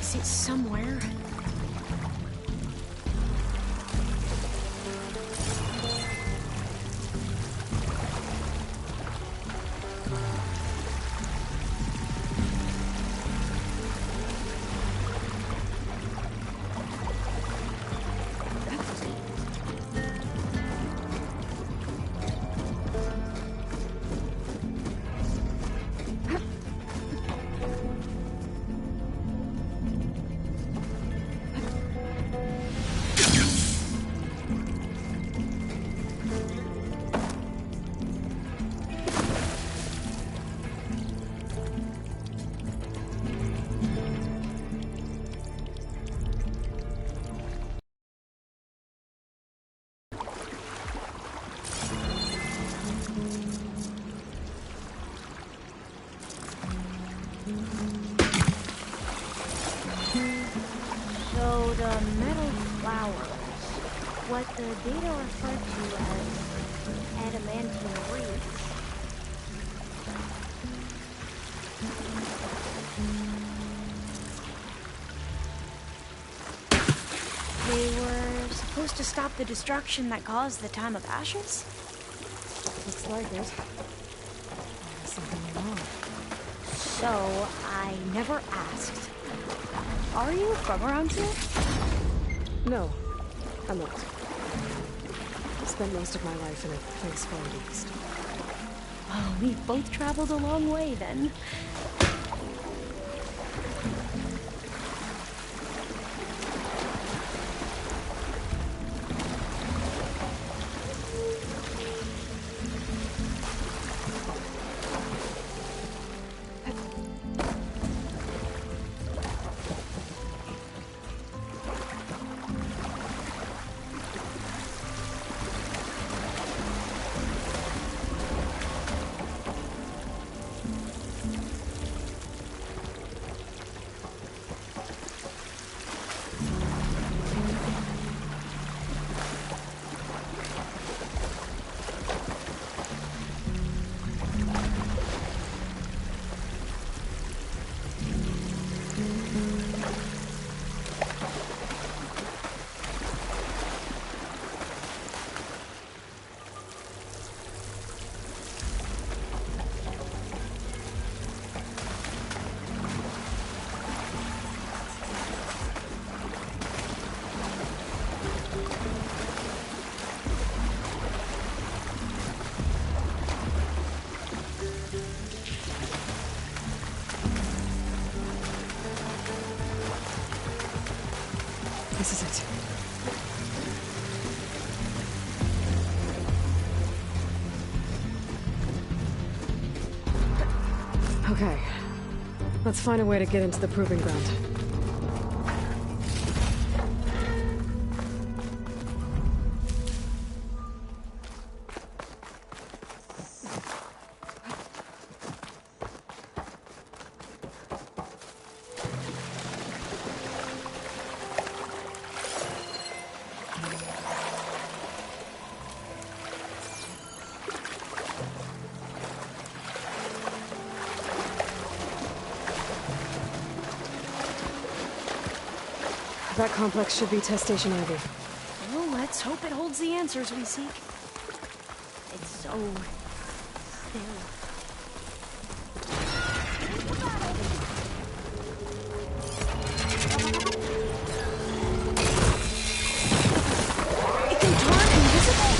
exit somewhere. So the metal flowers, what the data refer to as adamantine wreaths. They were supposed to stop the destruction that caused the Time of Ashes? Looks like it. There's something wrong. So, I never asked. Are you from around here? No, I'm not. I spent most of my life in a place far east. Oh, we've both traveled a long way then. This is it. Okay. Let's find a way to get into the proving ground. That complex should be test station Ivy. Well, let's hope it holds the answers we seek. It's so still. It can turn invisible.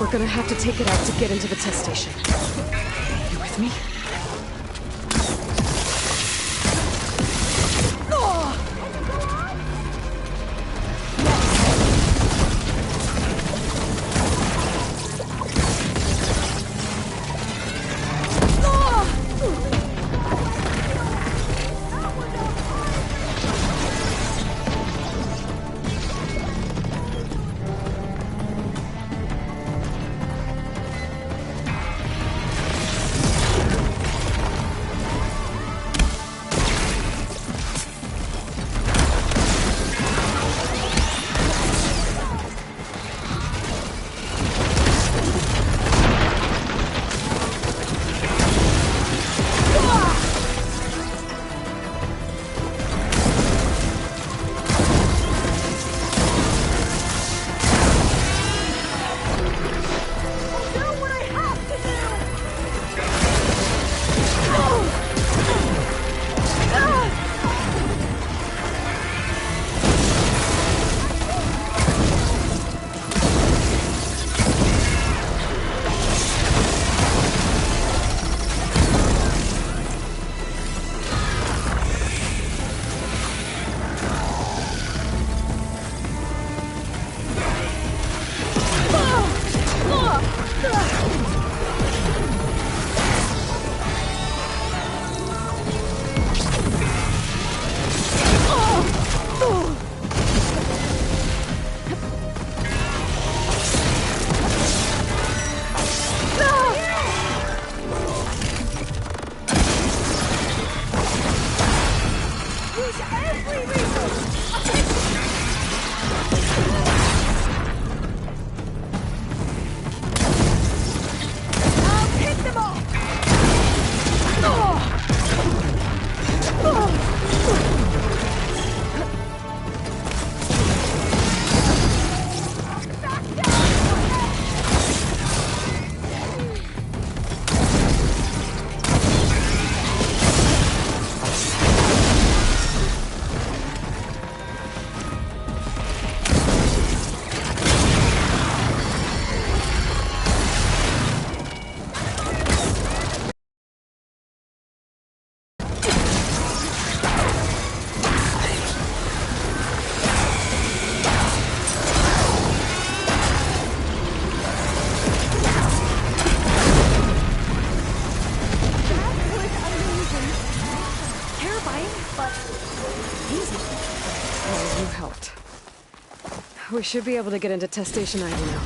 We're gonna have to take it out to get into the test station. You with me? We should be able to get into test station 90 now.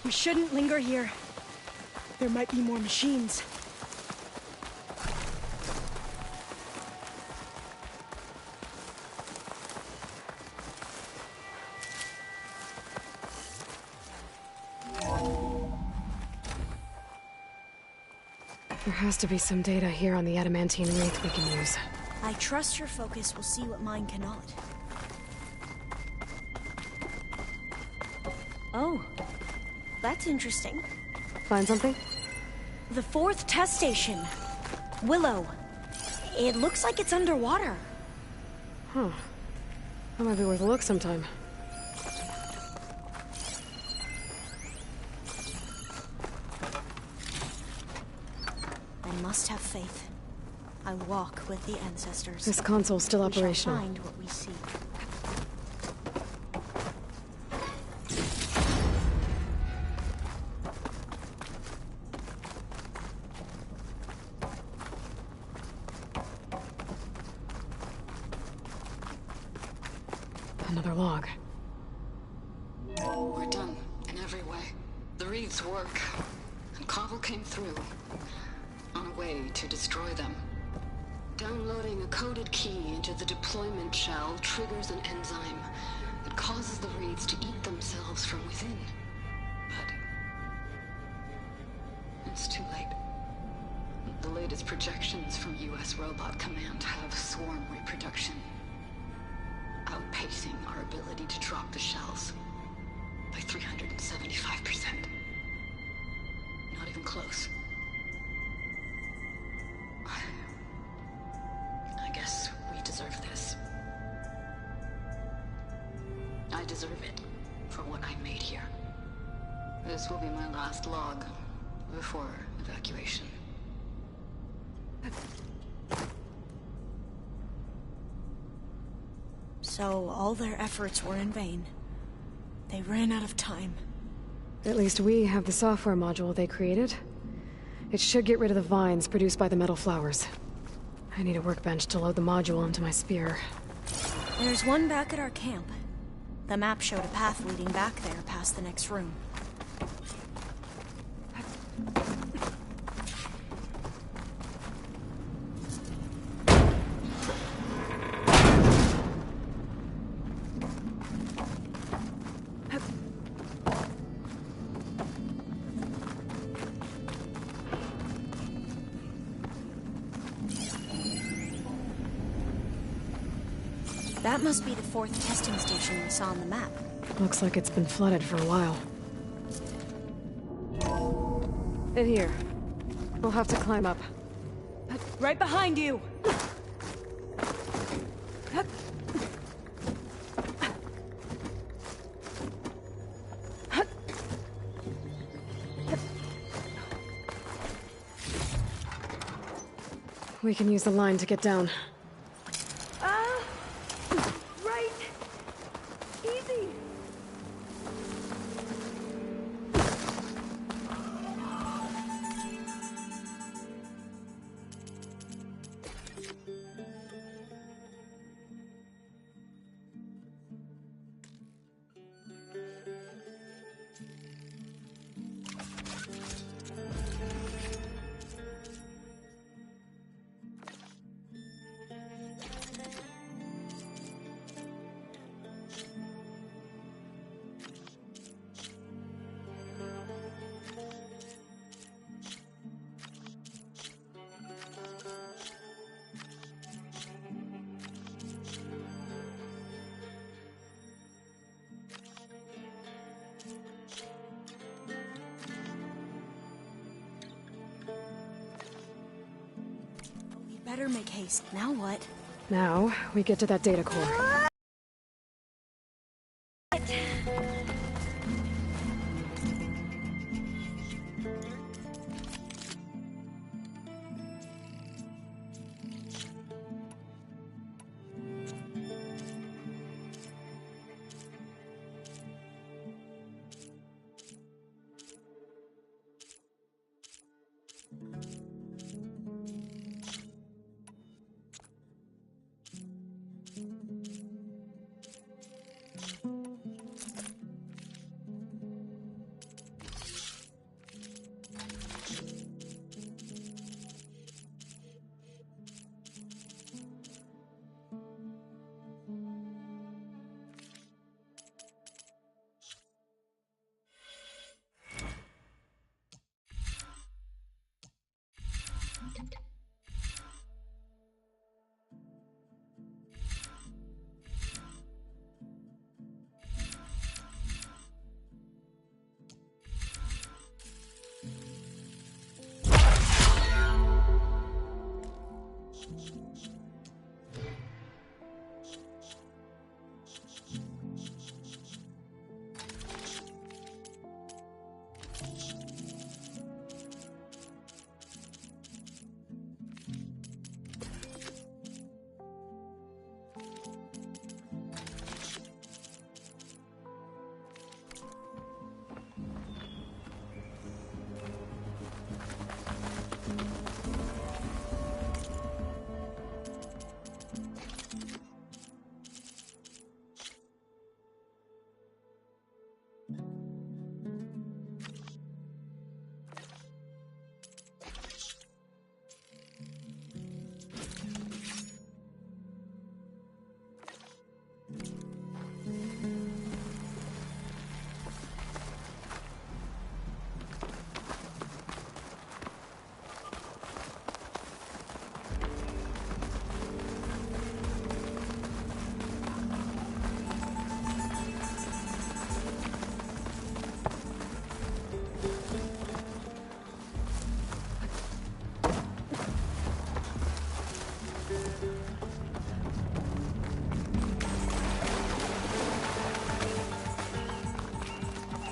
We shouldn't linger here. There might be more machines. There has to be some data here on the adamantine wraith we can use. I trust your focus will see what mine cannot. Oh, that's interesting. Find something? The 4th test station. Willow. It looks like it's underwater. Huh. That might be worth a look sometime. I must have faith. I walk with the ancestors. This console's still operational. We shall find what we seek. Another log. We're done, in every way. The reeds work, and Cobble came through, on a way to destroy them. Downloading a coded key into the deployment shell triggers an enzyme that causes the reeds to eat themselves from within. But it's too late. The latest projections from US Robot Command have swarm reproduction, outpacing our ability to drop the shells by 375%. Not even close. I guess we deserve this. I deserve it for what I made here. This will be my last log before evacuation. So all their efforts were in vain. They ran out of time. At least we have the software module they created. It should get rid of the vines produced by the metal flowers. I need a workbench to load the module into my spear. There's one back at our camp. The map showed a path leading back there past the next room. That must be the 4th testing station we saw on the map. Looks like it's been flooded for a while. In here. We'll have to climb up. Right behind you! We can use the line to get down. Right. Easy. Better make haste. Now what? Now, we get to that data core.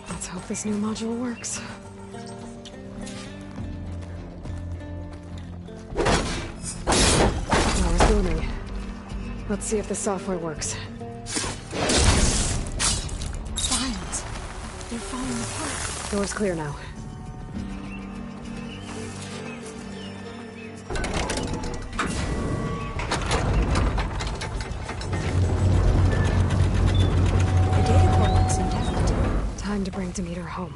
Let's hope this new module works. Power's booming. Let's see if the software works. Vines. They're falling apart. Door's clear now. The data core looks intact. Time to bring Demeter home.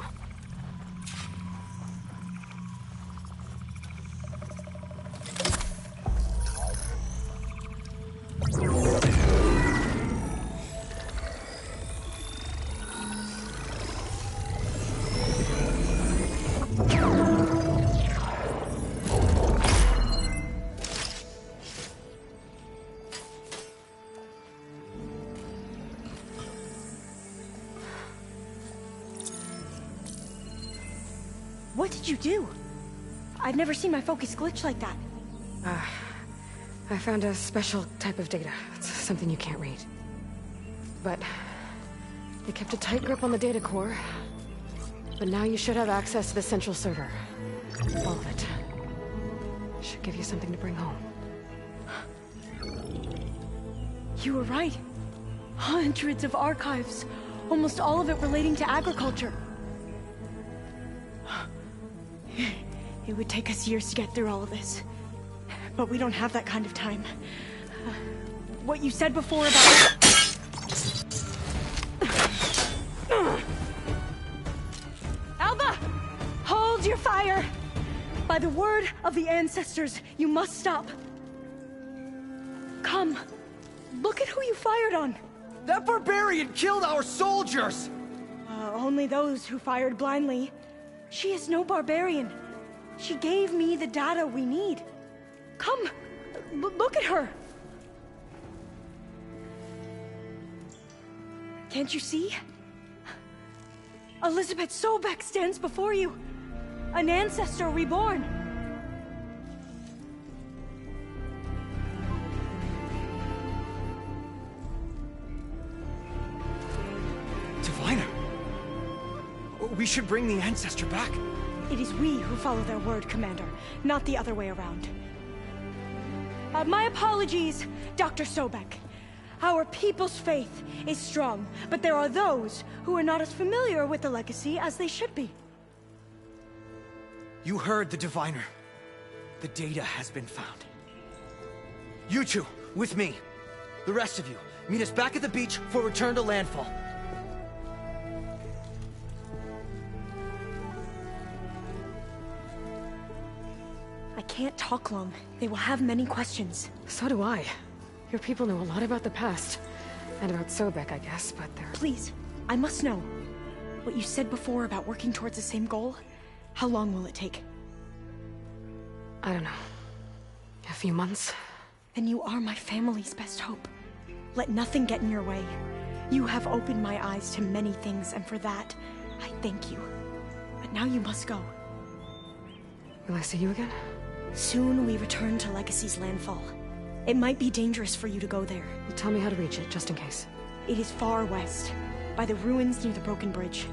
What did you do? I've never seen my focus glitch like that. I found a special type of data. It's something you can't read. But they kept a tight grip on the data core. But now you should have access to the central server. All of it. Should give you something to bring home. You were right. Hundreds of archives. Almost all of it relating to agriculture. It would take us years to get through all of this. But we don't have that kind of time. What you said before about... Alba! Hold your fire! By the word of the ancestors, you must stop. Come. Look at who you fired on. That barbarian killed our soldiers! Only those who fired blindly. She is no barbarian. She gave me the data we need. Come, look at her. Can't you see? Elizabeth Sobek stands before you. An ancestor reborn. Diviner! We should bring the ancestor back. It is we who follow their word, Commander, not the other way around. My apologies, Dr. Sobek. Our people's faith is strong, but there are those who are not as familiar with the legacy as they should be. You heard the diviner. The data has been found. You two, with me. The rest of you, meet us back at the beach for return to landfall. I can't talk long. They will have many questions. So do I. Your people know a lot about the past. And about Sobek, I guess, but they're... Please, I must know. What you said before about working towards the same goal, how long will it take? I don't know. A few months? Then you are my family's best hope. Let nothing get in your way. You have opened my eyes to many things, and for that, I thank you. But now you must go. Will I see you again? Soon we return to Legacy's landfall. It might be dangerous for you to go there. Well, tell me how to reach it, just in case. It is far west, by the ruins near the Broken Bridge.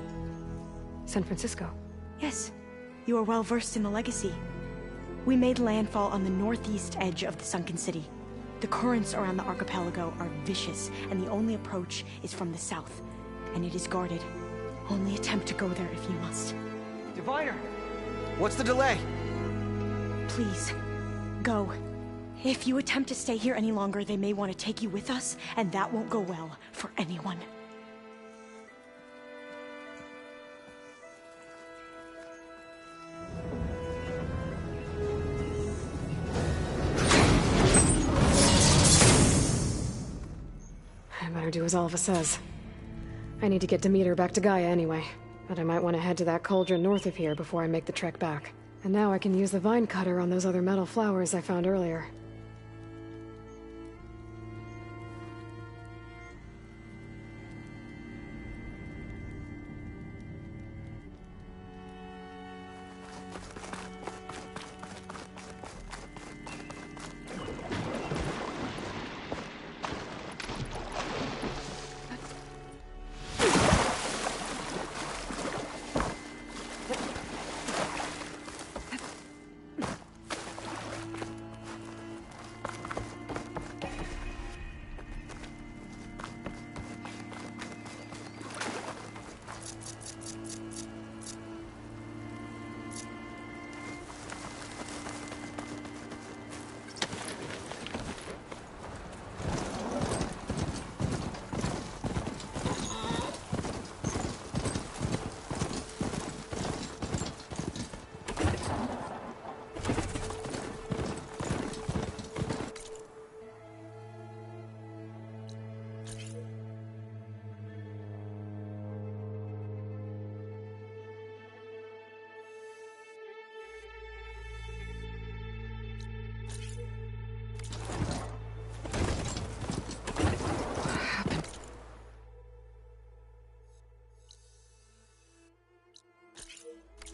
San Francisco? Yes, you are well versed in the Legacy. We made landfall on the northeast edge of the sunken city. The currents around the archipelago are vicious, and the only approach is from the south. And it is guarded. Only attempt to go there if you must. Diviner! What's the delay? Please, go. If you attempt to stay here any longer, they may want to take you with us, and that won't go well for anyone. I better do as Alva says. I need to get Demeter back to Gaia anyway, but I might want to head to that cauldron north of here before I make the trek back. And now I can use the vine cutter on those other metal flowers I found earlier.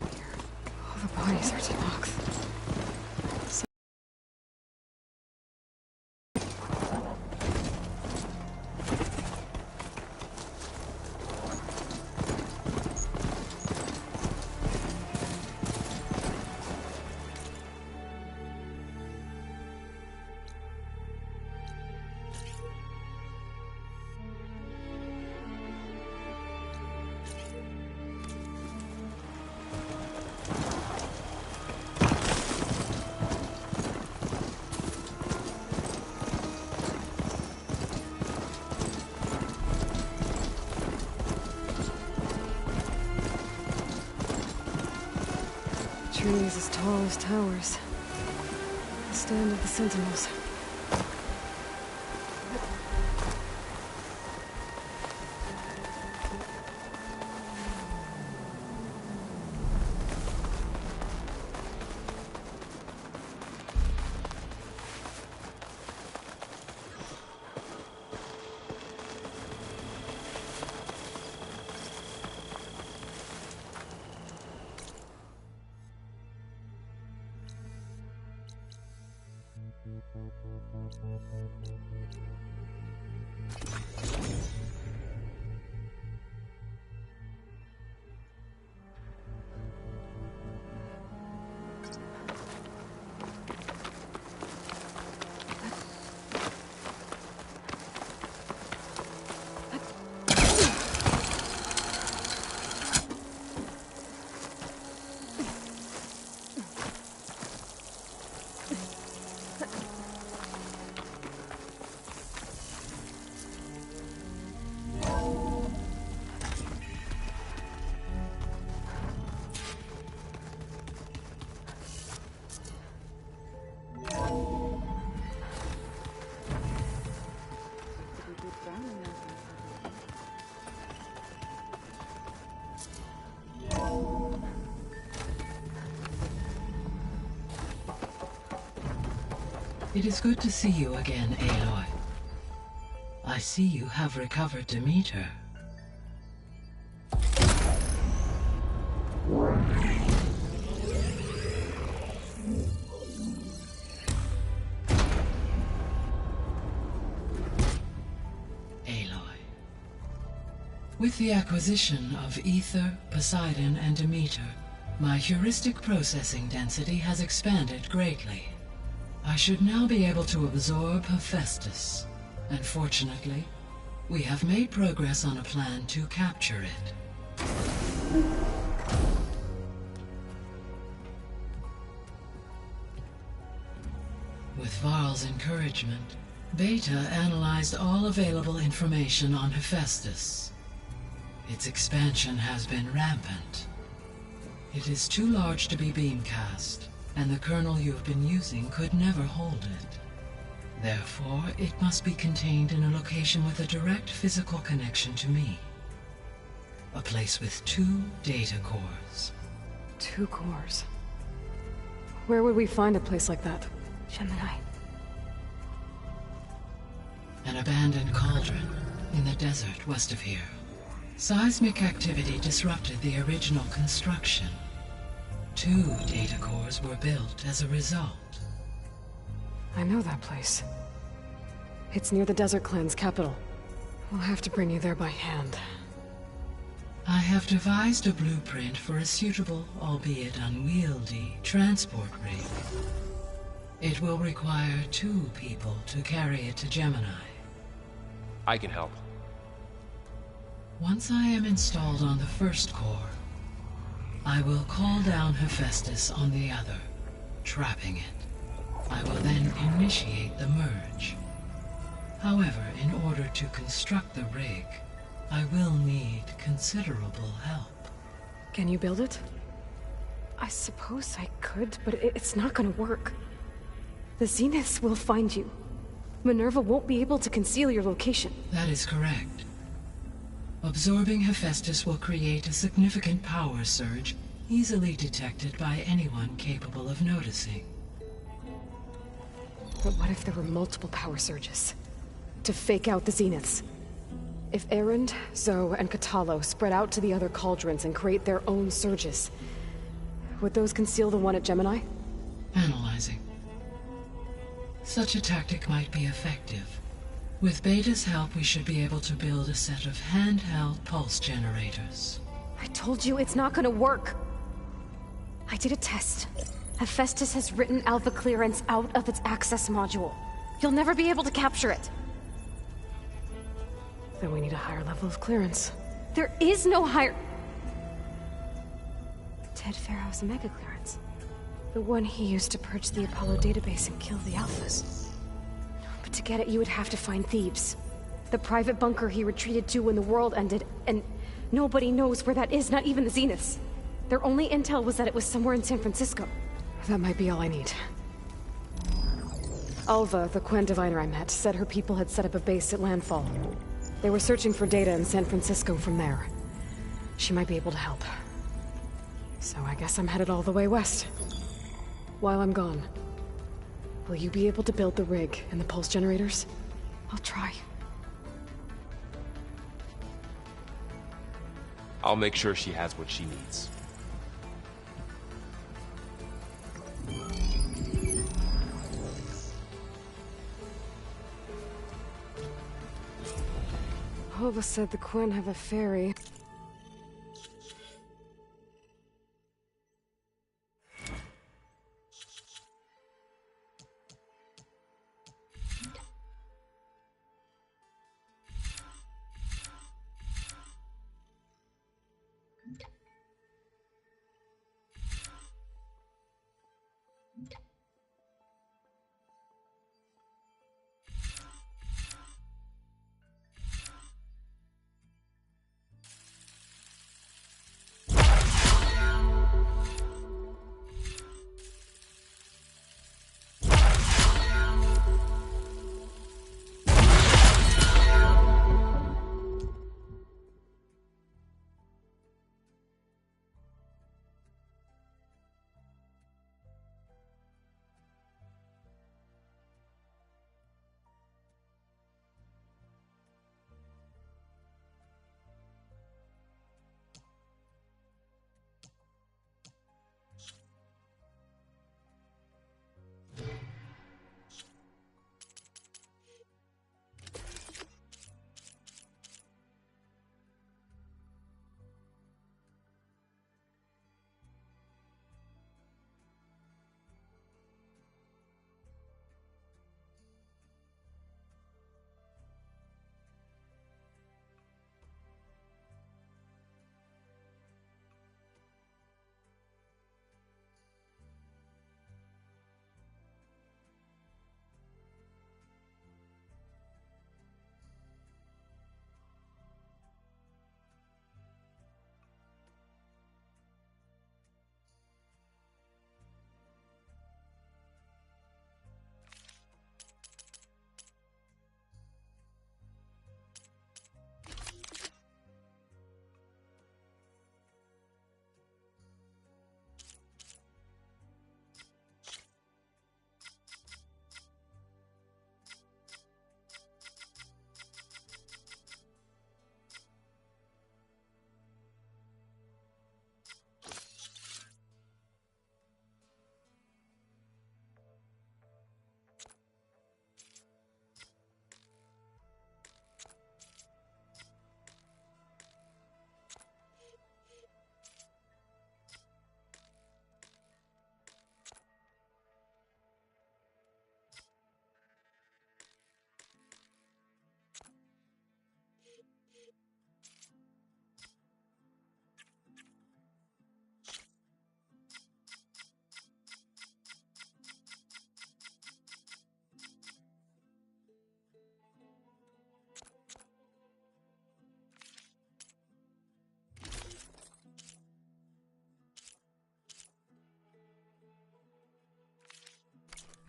All the bodies are Tinox. trees as tall as towers. The stand of the Sentinels. It is good to see you again, Aloy. I see you have recovered Demeter. Aloy. With the acquisition of Ether, Poseidon, and Demeter, my heuristic processing density has expanded greatly. I should now be able to absorb Hephaestus, and fortunately, we have made progress on a plan to capture it. With Varl's encouragement, Beta analyzed all available information on Hephaestus. Its expansion has been rampant. It is too large to be beamcast, and the kernel you've been using could never hold it. Therefore, it must be contained in a location with a direct physical connection to me. A place with 2 data cores. 2 cores. Where would we find a place like that? Gemini. An abandoned cauldron in the desert west of here. Seismic activity disrupted the original construction. 2 data cores were built as a result. I know that place. It's near the Desert Clan's capital. We'll have to bring you there by hand. I have devised a blueprint for a suitable, albeit unwieldy, transport rig. It will require 2 people to carry it to Gemini. I can help. Once I am installed on the first core, I will call down Hephaestus on the other, trapping it. I will then initiate the merge. However, in order to construct the rig, I will need considerable help. Can you build it? I suppose I could, but it's not gonna work. The Zeniths will find you. Minerva won't be able to conceal your location. That is correct. Absorbing Hephaestus will create a significant power surge, easily detected by anyone capable of noticing. But what if there were multiple power surges? To fake out the Zeniths? If Erend, Zoe, and Katalo spread out to the other cauldrons and create their own surges, would those conceal the one at Gemini? Analyzing. Such a tactic might be effective. With Beta's help, we should be able to build a set of handheld pulse generators. I told you it's not gonna work! I did a test. Hephaestus has written Alpha clearance out of its access module. You'll never be able to capture it. Then we need a higher level of clearance. There is no higher... Ted Pharaoh's mega clearance. The one he used to purge the Apollo database and kill the Alphas. But to get it, you would have to find Thebes. The private bunker he retreated to when the world ended, and nobody knows where that is, not even the Zeniths. Their only intel was that it was somewhere in San Francisco. That might be all I need. Alva, the Quen diviner I met, said her people had set up a base at Landfall. They were searching for data in San Francisco from there. She might be able to help. So I guess I'm headed all the way west. While I'm gone, will you be able to build the rig and the pulse generators? I'll try. I'll make sure she has what she needs. Alva said the Quen have a ferry.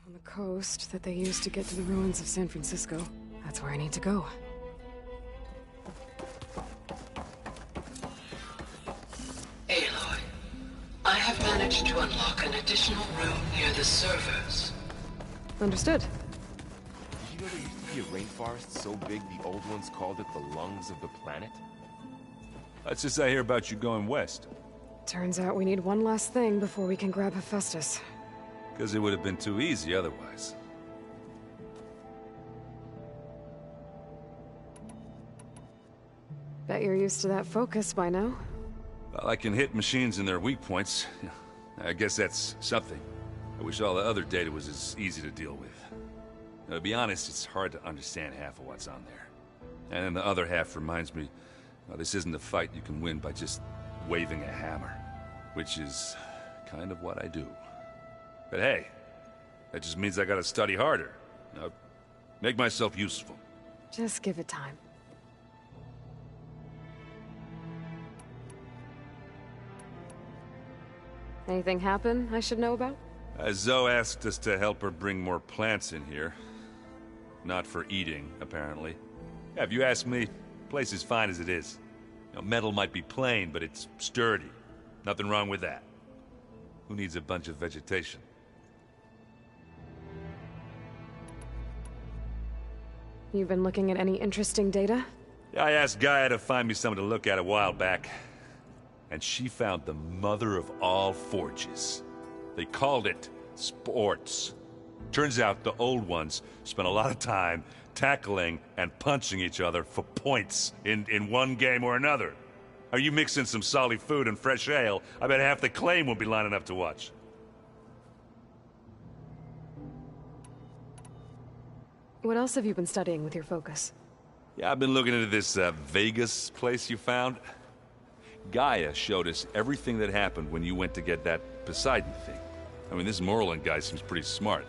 On the coast that they used to get to the ruins of San Francisco. That's where I need to go. Aloy, I have managed to unlock an additional room near the servers. Understood. Did you know there used to be a rainforest so big the old ones called it the lungs of the planet? That's just I hear about you going west. Turns out we need one last thing before we can grab Hephaestus. Because it would have been too easy otherwise. Bet you're used to that focus by now. Well, I can hit machines in their weak points. I guess that's something. I wish all the other data was as easy to deal with. Now, to be honest, it's hard to understand half of what's on there. And then the other half reminds me, well, this isn't a fight you can win by just waving a hammer. Which is kind of what I do. But hey, that just means I gotta study harder. Make myself useful. Just give it time. Anything happen I should know about? Zoe asked us to help her bring more plants in here. Not for eating, apparently. Yeah, if you ask me, the place is fine as it is. You know, metal might be plain, but it's sturdy. Nothing wrong with that. Who needs a bunch of vegetation? You've been looking at any interesting data? Yeah, I asked Gaia to find me something to look at a while back. And she found the mother of all forges. They called it sports. Turns out the old ones spent a lot of time tackling and punching each other for points in one game or another. Are you mixing some solid food and fresh ale? I bet half the claim won't be lining up to watch. What else have you been studying with your focus? Yeah, I've been looking into this Vegas place you found. Gaia showed us everything that happened when you went to get that Poseidon thing. I mean, this Morland guy seems pretty smart.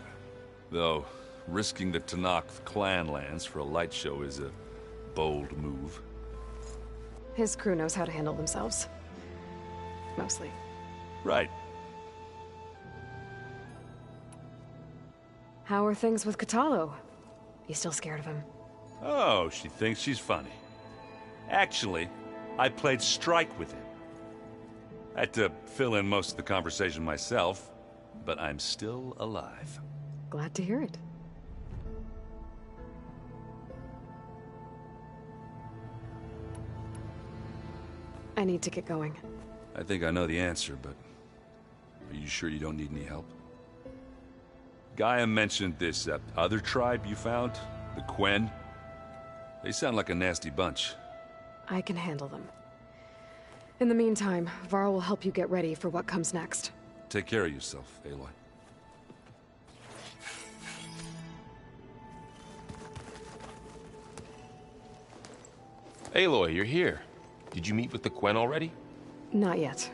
Though, risking the Tanakh clan lands for a light show is a bold move. His crew knows how to handle themselves. Mostly. Right. How are things with Katalo? You still scared of him? Oh, she thinks she's funny. Actually, I played strike with him. I had to fill in most of the conversation myself, but I'm still alive. Glad to hear it. I need to get going. I think I know the answer, but are you sure you don't need any help? Gaia mentioned this other tribe you found, the Quen. They sound like a nasty bunch. I can handle them. In the meantime, Varl will help you get ready for what comes next. Take care of yourself, Aloy. Aloy, you're here. Did you meet with the Quen already? Not yet.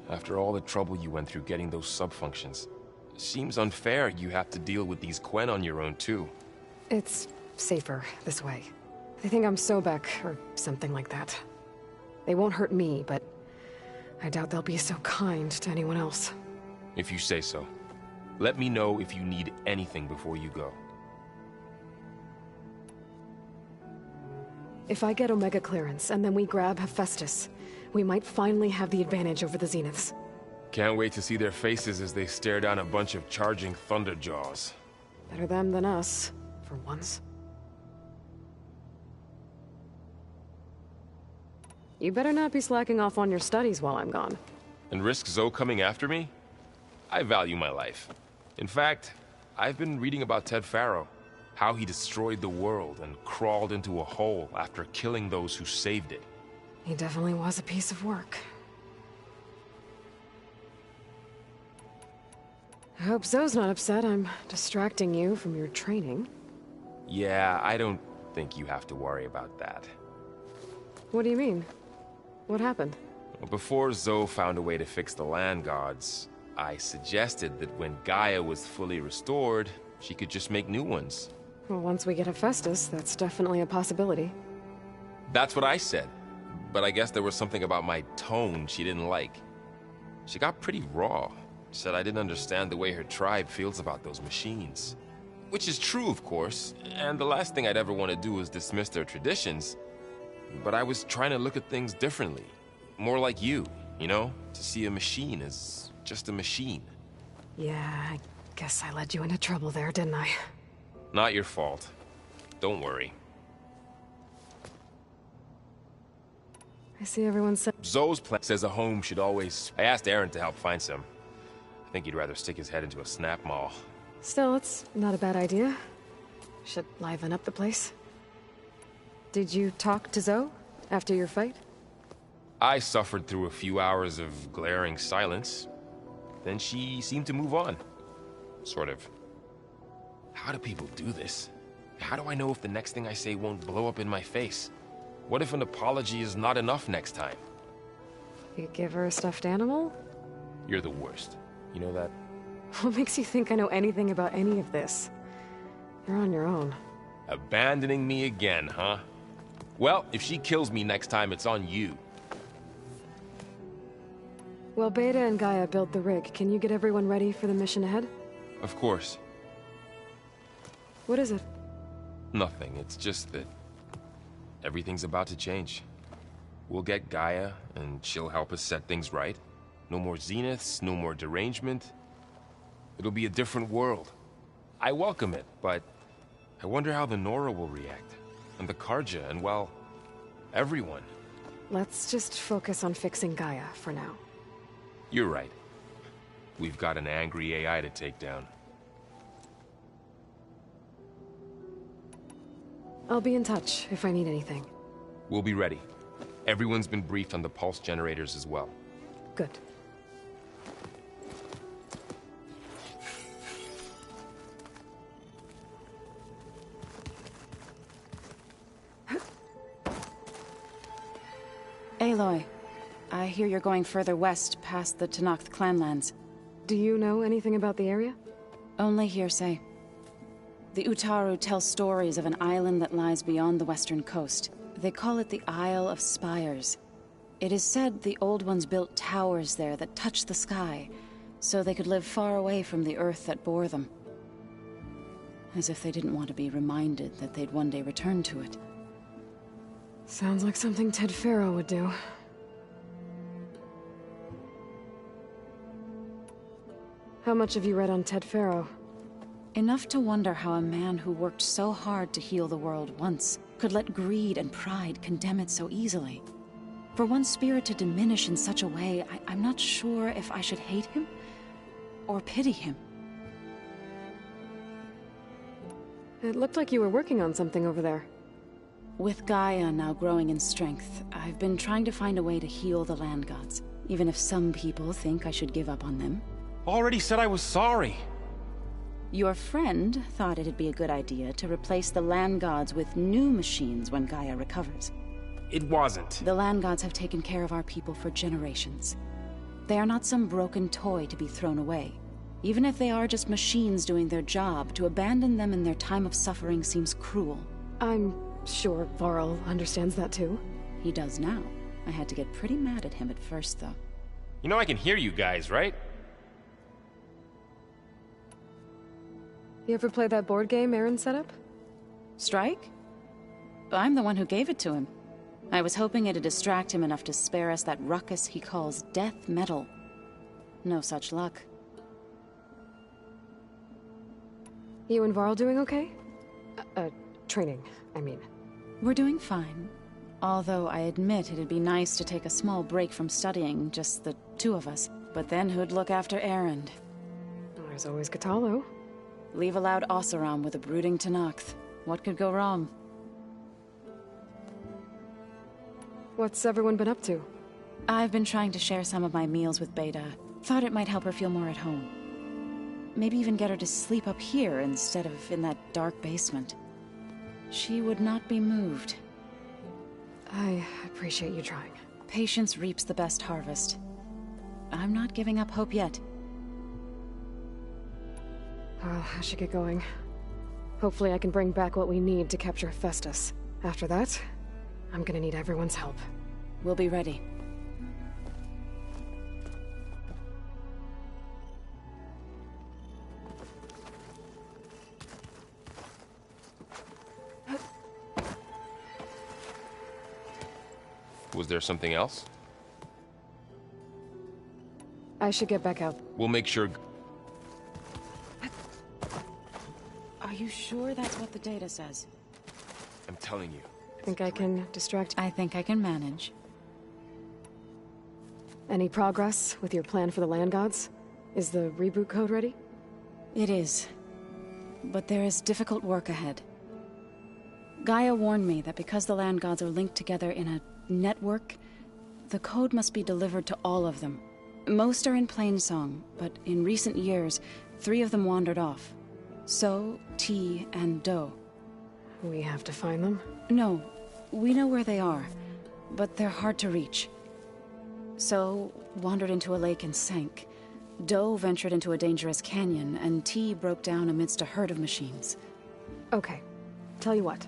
After all the trouble you went through getting those sub-functions, it seems unfair you have to deal with these Quen on your own, too. It's safer this way. They think I'm Sobek, or something like that. They won't hurt me, but I doubt they'll be so kind to anyone else. If you say so. Let me know if you need anything before you go. If I get Omega clearance, and then we grab Hephaestus, we might finally have the advantage over the Zeniths. Can't wait to see their faces as they stare down a bunch of charging Thunderjaws. Better them than us, for once. You better not be slacking off on your studies while I'm gone. And risk Zoe coming after me? I value my life. In fact, I've been reading about Ted Faro. How he destroyed the world and crawled into a hole after killing those who saved it. He definitely was a piece of work. I hope Zoe's not upset I'm distracting you from your training. Yeah, I don't think you have to worry about that. What do you mean? What happened? Well, before Zoe found a way to fix the land gods, I suggested that when Gaia was fully restored, she could just make new ones. Well, once we get Hephaestus, that's definitely a possibility. That's what I said. But I guess there was something about my tone she didn't like. She got pretty raw. Said I didn't understand the way her tribe feels about those machines. Which is true, of course, and the last thing I'd ever want to do is dismiss their traditions. But I was trying to look at things differently. More like you know? To see a machine as just a machine. Yeah, I guess I led you into trouble there, didn't I? Not your fault. Don't worry. I see everyone said... Zoe's plan says a home should always... I asked Aaron to help find some. I think he'd rather stick his head into a snap mall. Still, it's not a bad idea. Should liven up the place. Did you talk to Zoe after your fight? I suffered through a few hours of glaring silence. Then she seemed to move on. Sort of. How do people do this? How do I know if the next thing I say won't blow up in my face? What if an apology is not enough next time? You give her a stuffed animal? You're the worst. You know that? What makes you think I know anything about any of this? You're on your own. Abandoning me again, huh? Well, if she kills me next time, it's on you. While Beta and Gaia build the rig, can you get everyone ready for the mission ahead? Of course. What is it? Nothing. It's just that everything's about to change. We'll get Gaia, and she'll help us set things right. No more zeniths, no more derangement. It'll be a different world. I welcome it, but I wonder how the Nora will react. And the Karja, and well, everyone. Let's just focus on fixing Gaia for now. You're right. We've got an angry AI to take down. I'll be in touch if I need anything. We'll be ready. Everyone's been briefed on the pulse generators as well. Good. Aloy, I hear you're going further west past the Tenakth clanlands. Do you know anything about the area? Only hearsay. The Utaru tell stories of an island that lies beyond the western coast. They call it the Isle of Spires. It is said the Old Ones built towers there that touch the sky, so they could live far away from the earth that bore them. As if they didn't want to be reminded that they'd one day return to it. Sounds like something Ted Faro would do. How much have you read on Ted Faro? Enough to wonder how a man who worked so hard to heal the world once could let greed and pride condemn it so easily. For one's spirit to diminish in such a way, I'm not sure if I should hate him or pity him. It looked like you were working on something over there. With Gaia now growing in strength, I've been trying to find a way to heal the land gods, even if some people think I should give up on them. Already said I was sorry. Your friend thought it'd be a good idea to replace the land gods with new machines when Gaia recovers. It wasn't. The land gods have taken care of our people for generations. They are not some broken toy to be thrown away. Even if they are just machines doing their job, to abandon them in their time of suffering seems cruel. I'm sure Varl understands that too. He does now. I had to get pretty mad at him at first, though. You know I can hear you guys, right? You ever play that board game Aaron set up? Strike? I'm the one who gave it to him. I was hoping it'd distract him enough to spare us that ruckus he calls death metal. No such luck. You and Varl doing okay? Training, I mean. We're doing fine. Although I admit it'd be nice to take a small break from studying, just the two of us. But then who'd look after Erend? There's always Katalo. Leave a loud Oseram with a brooding Tenakth. What could go wrong? What's everyone been up to? I've been trying to share some of my meals with Beta. Thought it might help her feel more at home. Maybe even get her to sleep up here instead of in that dark basement. She would not be moved. I appreciate you trying. Patience reaps the best harvest. I'm not giving up hope yet. Well, I should get going. Hopefully I can bring back what we need to capture Hephaestus. After that, I'm gonna need everyone's help. We'll be ready. Was there something else? I should get back out. We'll make sure... Are you sure that's what the data says? I'm telling you. Think I can distract... I think I can manage. Any progress with your plan for the land gods? Is the reboot code ready? It is. But there is difficult work ahead. Gaia warned me that because the land gods are linked together in a network, the code must be delivered to all of them. Most are in Plainsong, but in recent years, 3 of them wandered off. So, T, and Do. We have to find them? No, we know where they are, but they're hard to reach. So, wandered into a lake and sank. Do ventured into a dangerous canyon, and T broke down amidst a herd of machines. Okay. Tell you what.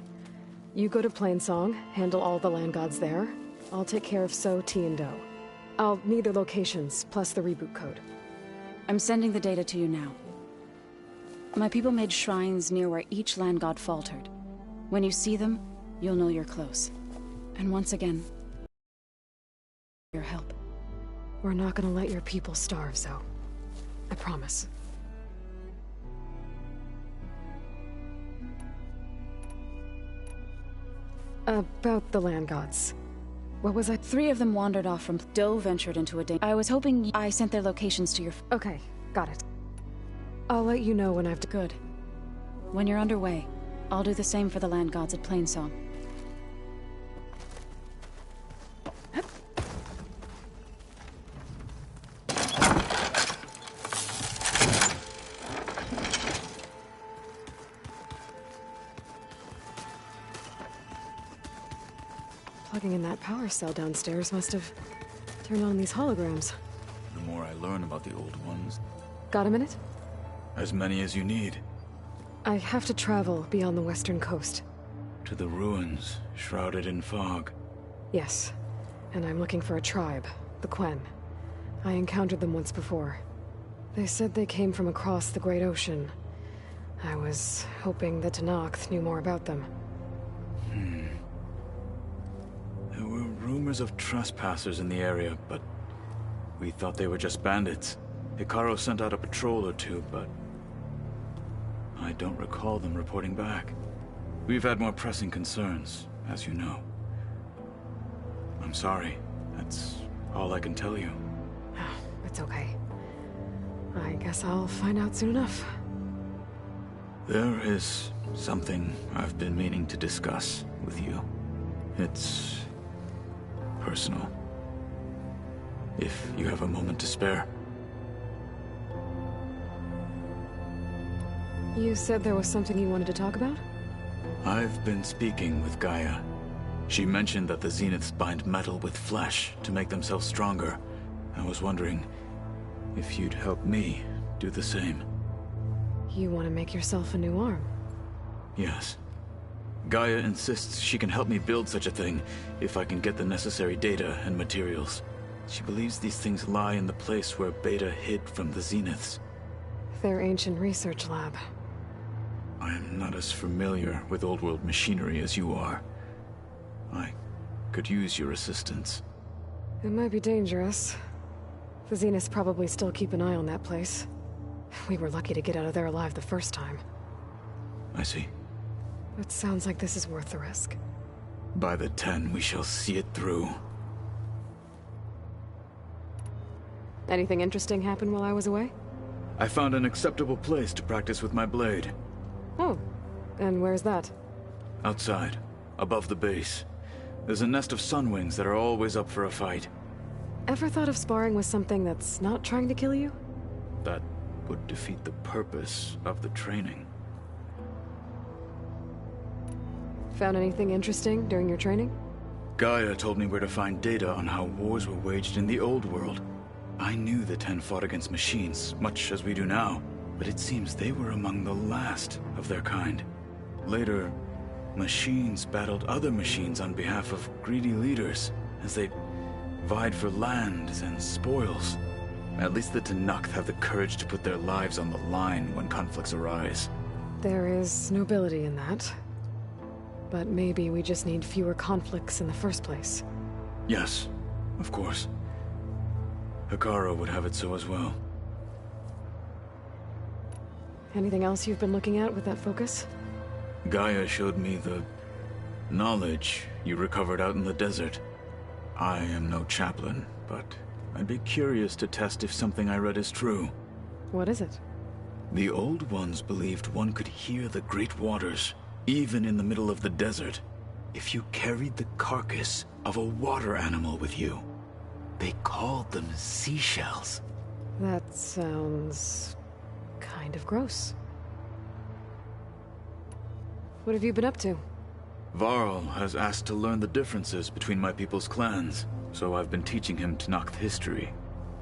You go to Plainsong, handle all the land gods there. I'll take care of So, T, and Do. I'll need their locations, plus the reboot code. I'm sending the data to you now. My people made shrines near where each land god faltered. When you see them, you'll know you're close. And once again, your help. We're not gonna let your people starve, Zoe. I promise. About the land gods. What was I? 3 of them wandered off from Doe ventured into a I was hoping I sent their locations to your Okay, got it. I'll let you know when I've Good. When you're underway, I'll do the same for the land gods at Plainsong. Plugging in that power cell downstairs must have turned on these holograms. The more I learn about the Old Ones, Got a minute? as many as you need. I have to travel beyond the western coast. To the ruins, shrouded in fog. Yes, and I'm looking for a tribe, the Quen. I encountered them once before. They said they came from across the Great Ocean. I was hoping that Tenakth knew more about them. There were rumors of trespassers in the area, but we thought they were just bandits. Hekarro sent out a patrol or two, but I don't recall them reporting back. We've had more pressing concerns, as you know. I'm sorry. That's all I can tell you. It's okay. I guess I'll find out soon enough. There is something I've been meaning to discuss with you. It's personal. If you have a moment to spare. You said there was something you wanted to talk about? I've been speaking with Gaia. She mentioned that the Zeniths bind metal with flesh to make themselves stronger. I was wondering if you'd help me do the same. You want to make yourself a new arm? Yes. Gaia insists she can help me build such a thing if I can get the necessary data and materials. She believes these things lie in the place where Beta hid from the Zeniths. Their ancient research lab. I am not as familiar with old world machinery as you are. I could use your assistance. It might be dangerous. The Zeniths probably still keep an eye on that place. We were lucky to get out of there alive the first time. I see. It sounds like this is worth the risk. By the 10, we shall see it through. Anything interesting happen while I was away? I found an acceptable place to practice with my blade. Oh, and where's that? Outside, above the base. There's a nest of sunwings that are always up for a fight. Ever thought of sparring with something that's not trying to kill you? That would defeat the purpose of the training. Found anything interesting during your training? Gaia told me where to find data on how wars were waged in the old world. I knew the 10 fought against machines, much as we do now, but it seems they were among the last of their kind. Later, machines battled other machines on behalf of greedy leaders, as they vied for lands and spoils. At least the Tenakth have the courage to put their lives on the line when conflicts arise. There is nobility in that. But maybe we just need fewer conflicts in the first place. Yes, of course. Hekarro would have it so as well. Anything else you've been looking at with that focus? Gaia showed me the knowledge you recovered out in the desert. I am no chaplain, but I'd be curious to test if something I read is true. What is it? The Old Ones believed one could hear the great waters, even in the middle of the desert, if you carried the carcass of a water animal with you. They called them seashells. That sounds kind of gross. What have you been up to? Varl has asked to learn the differences between my people's clans, so I've been teaching him Tenakth history.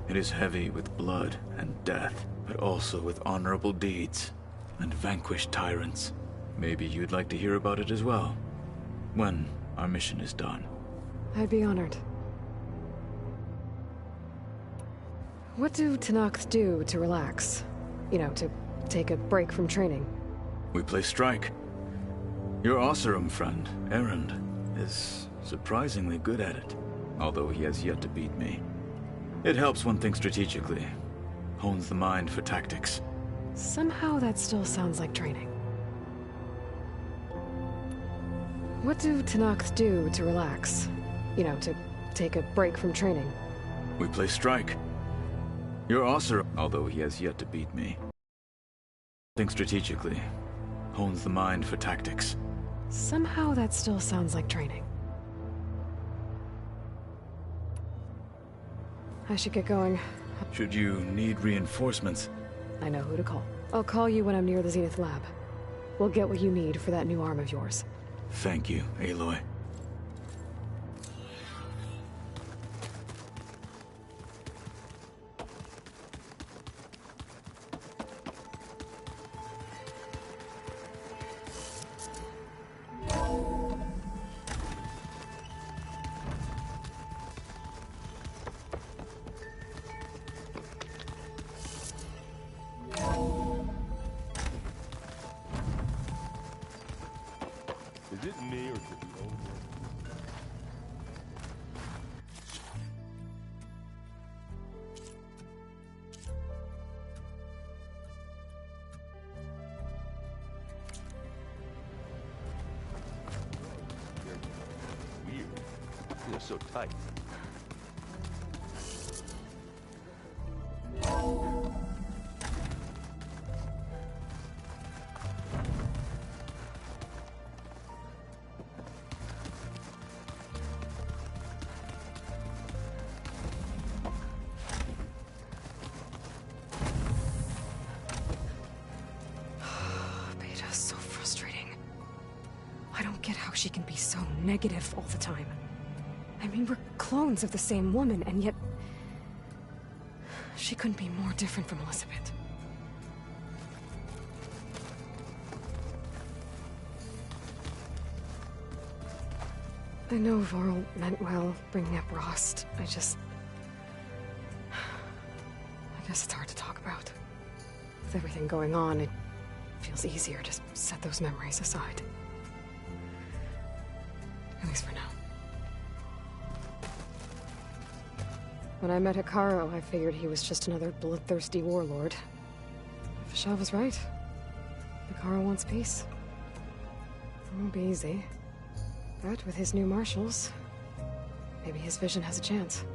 It is heavy with blood and death, but also with honorable deeds and vanquished tyrants. Maybe you'd like to hear about it as well, when our mission is done. I'd be honored. What do Tenakth do to relax? You know, to take a break from training? We play strike. Your Oseram friend, Erend, is surprisingly good at it, although he has yet to beat me. It helps one think strategically, hones the mind for tactics. Somehow that still sounds like training. What do Tenakth do to relax? You know, to take a break from training? We play strike. Your Oseram, although he has yet to beat me. Think strategically, hones the mind for tactics. Somehow that still sounds like training. I should get going. Should you need reinforcements? I know who to call. I'll call you when I'm near the Zenith lab. We'll get what you need for that new arm of yours. Thank you, Aloy. Is it me or did the old one? Weird. They're so tight. Beta's so frustrating. I don't get how she can be so negative all the time. I mean, we're clones of the same woman, and yet... she couldn't be more different from Elizabeth. I know Varl meant well, bringing up Rost. I guess it's hard to talk about. With everything going on, it feels easier to set those memories aside. At least for now. When I met Hikaru, I figured he was just another bloodthirsty warlord. If Ashav was right, Hikaru wants peace. It won't be easy. But with his new marshals, maybe his vision has a chance.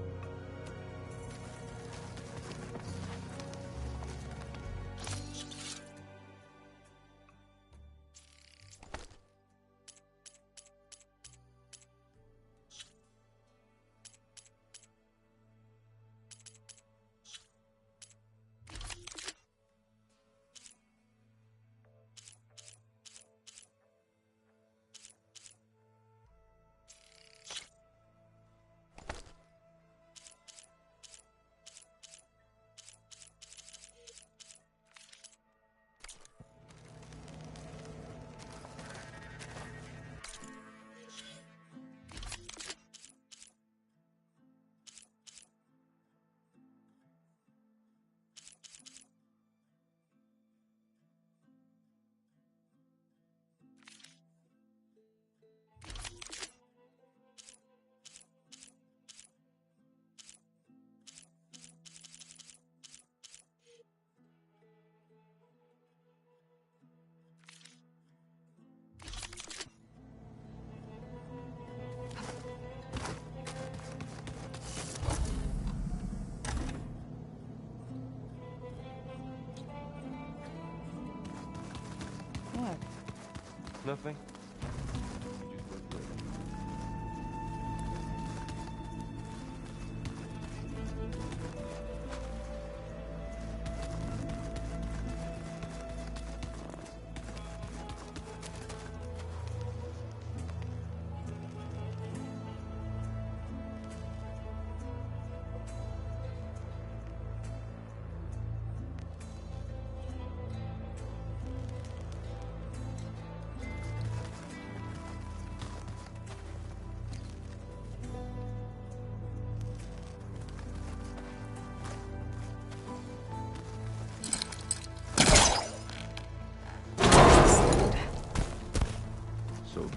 Nothing?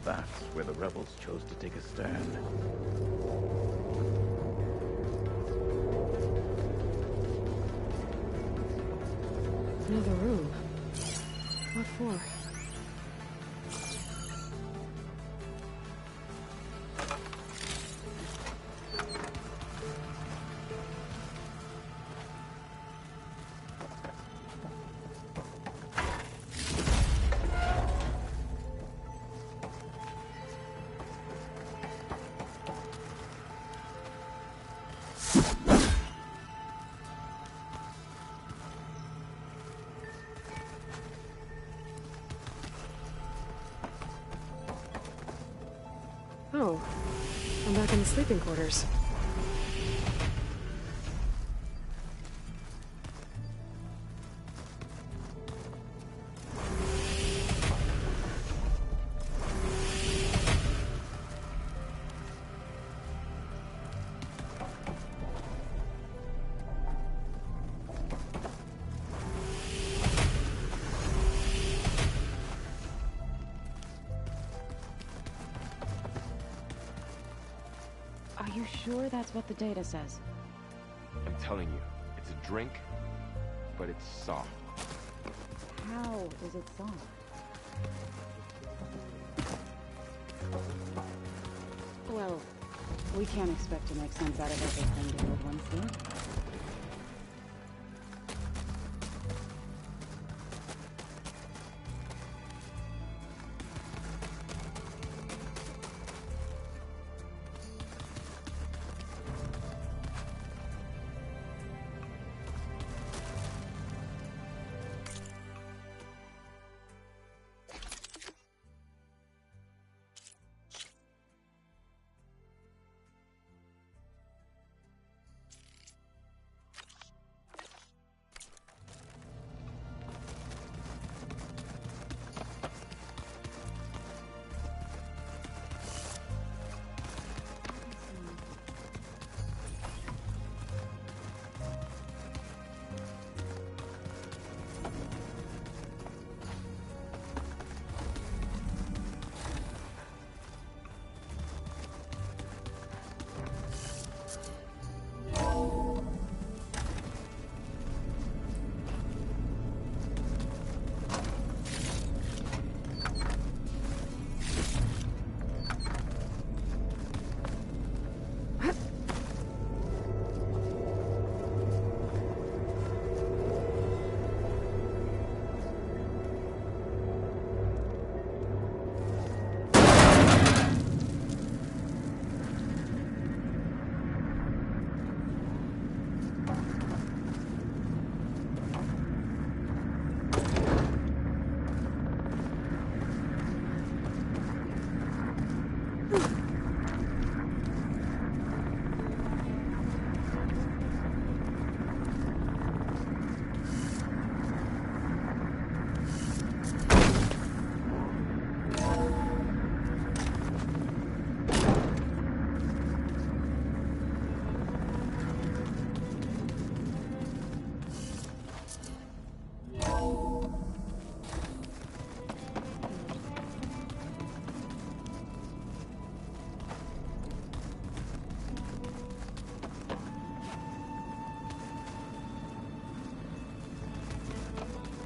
That's where the rebels chose to take a stand. Another room. What for? Oh, I'm back in the sleeping quarters. Are you sure that's what the data says? I'm telling you, it's a drink, but it's soft. How is it soft? Well, we can't expect to make sense out of everything the old ones do.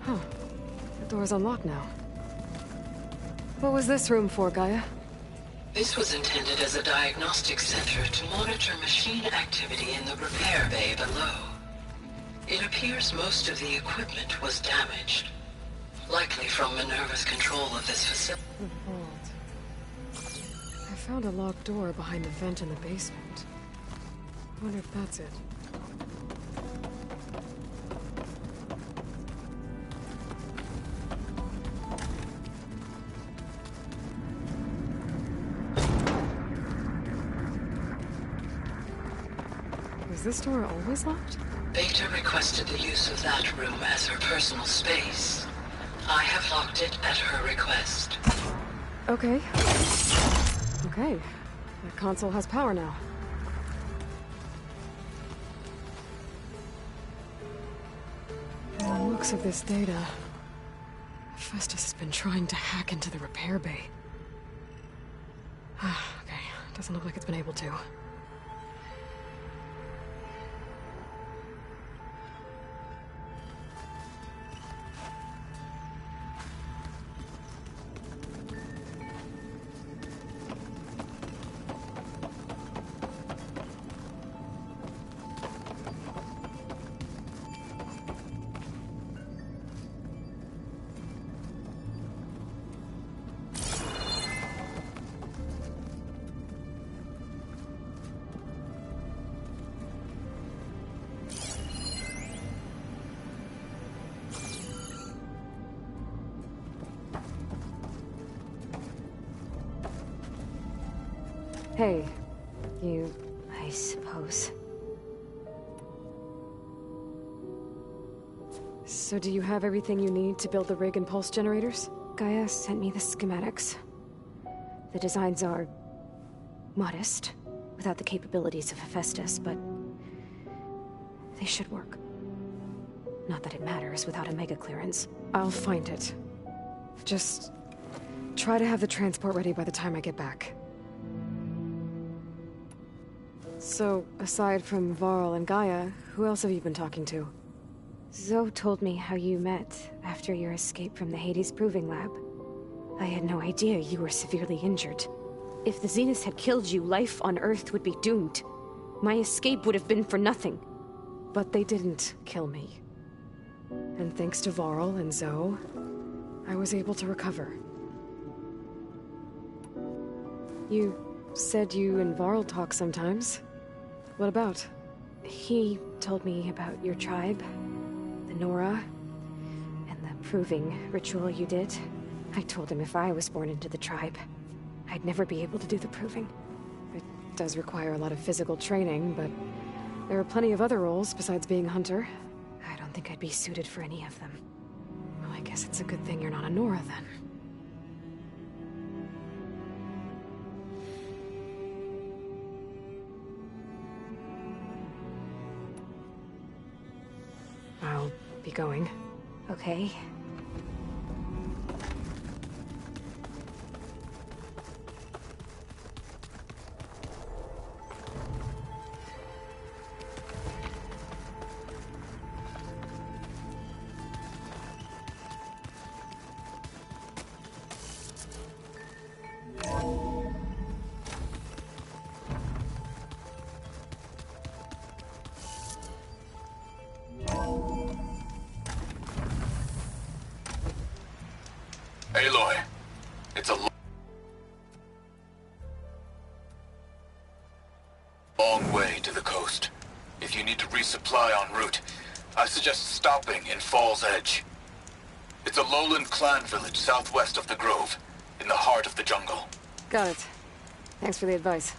Huh. The door's unlocked now. What was this room for, Gaia? This was intended as a diagnostic center to monitor machine activity in the repair bay below. It appears most of the equipment was damaged, likely from Minerva's control of this facility. The vault. I found a locked door behind the vent in the basement. I wonder if that's it. Was this door always locked? Beta requested the use of that room as her personal space. I have locked it at her request. Okay. Okay. That console has power now. From the looks of this data, Festus has been trying to hack into the repair bay. Okay, doesn't look like it's been able to. Hey, you... I suppose. So do you have everything you need to build the rig and pulse generators? Gaia sent me the schematics. The designs are... modest, without the capabilities of Hephaestus, but... they should work. Not that it matters without a mega clearance. I'll find it. Just... try to have the transport ready by the time I get back. So, aside from Varl and Gaia, who else have you been talking to? Zoe told me how you met after your escape from the Hades Proving Lab. I had no idea you were severely injured. If the Zeniths had killed you, life on Earth would be doomed. My escape would have been for nothing. But they didn't kill me. And thanks to Varl and Zoe, I was able to recover. You said you and Varl talk sometimes. What about? He told me about your tribe, the Nora, and the proving ritual you did. I told him if I was born into the tribe, I'd never be able to do the proving. It does require a lot of physical training, but there are plenty of other roles besides being hunter. I don't think I'd be suited for any of them. Well, I guess it's a good thing you're not a Nora, then. I'll be going. Okay. Aloy, it's a long way to the coast. If you need to resupply en route, I suggest stopping in Fall's Edge. It's a lowland clan village southwest of the Grove, in the heart of the jungle. Got it. Thanks for the advice.